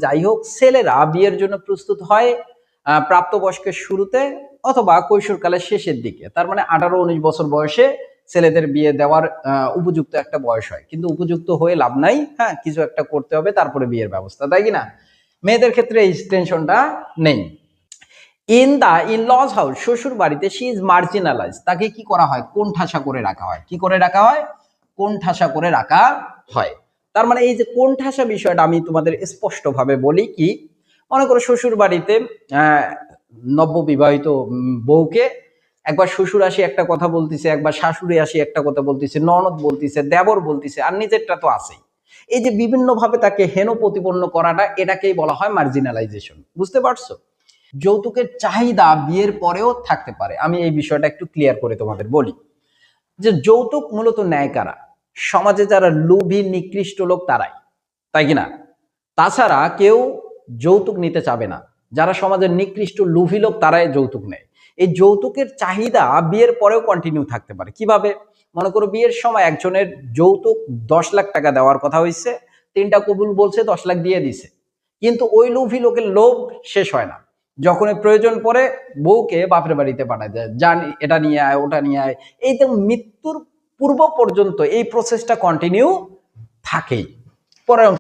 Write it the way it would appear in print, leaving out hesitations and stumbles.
যাই হোক, ছেলেরা বিয়ের জন্য প্রস্তুত হয় প্রাপ্তবয়স্কের শুরুতে অথবা কৈশোরকালের শেষের দিকে। তার মানে 18-19 বছর বয়সে ছেলেদের বিয়ে দেওয়ার উপযুক্ত একটা বয়স হয়। কিন্তু উপযুক্ত হয়ে লাভ নাই, হ্যাঁ, কিছু একটা করতে হবে, তারপরে বিয়ের ব্যবস্থা, তাই কি না? মেয়েদের ক্ষেত্রে এই টেনশনটা নেই। In the in laws house, শ্বশুর বাড়িতে শি ইজ মার্জিনালাইজ, তাকে কি করা হয়? কোণঠাসা করে রাখা হয়। কি করে রাখা হয়? কোণঠাসা করে রাখা হয়। তার মানে এই যে কোণঠাসা বিষয়টা আমি তোমাদের স্পষ্টভাবে বলি, কি মনে করো শ্বশুর বাড়িতে নববিবাহিত বউকে একবার শ্বশুর আসি একটা কথা বলতেছে, একবার শাশুড়ি আসি একটা কথা বলতেছে, ননদ বলতেছে, দেবর বলতেছে, আর নিজেরটা তো আছেই। এই যে বিভিন্ন ভাবে তাকে হেন প্রতিপন্ন করাটা, এটাকেই বলা হয় মার্জিনালাইজেশন। বুঝতে পারছো? যৌতুকের চাহিদা বিয়ের পরেও থাকতে পারে। আমি এই বিষয়টা একটু ক্লিয়ার করে তোমাদের বলি যে যৌতুক মূলত নেয় কারা? সমাজে যারা লোভী নিকৃষ্ট লোক তারাই, তাই কিনা? তাছাড়া কেউ যৌতুক নিতে চাবে না। যারা সমাজের নিকৃষ্ট লোভী লোক তারাই যৌতুক নেয়। এই যৌতুকের চাহিদা বিয়ের পরেও কন্টিনিউ থাকতে পারে। কিভাবে? মনে করো বিয়ের সময় একজনের যৌতুক 10 লাখ টাকা দেওয়ার কথা হয়েছে, 3টা কবুল বলছে, 10 লাখ দিয়ে দিছে, কিন্তু ওই লোভী লোকের লোভ শেষ হয় না। যখন প্রয়োজন পড়ে বউকে বাপের বাড়িতে পাঠায় দেয়, যান এটা নিয়ে আয়, ওটা নিয়ে আয়। এই তো মৃত্যুর পূর্ব পর্যন্ত এই প্রসেসটা কন্টিনিউ থাকেই। পরে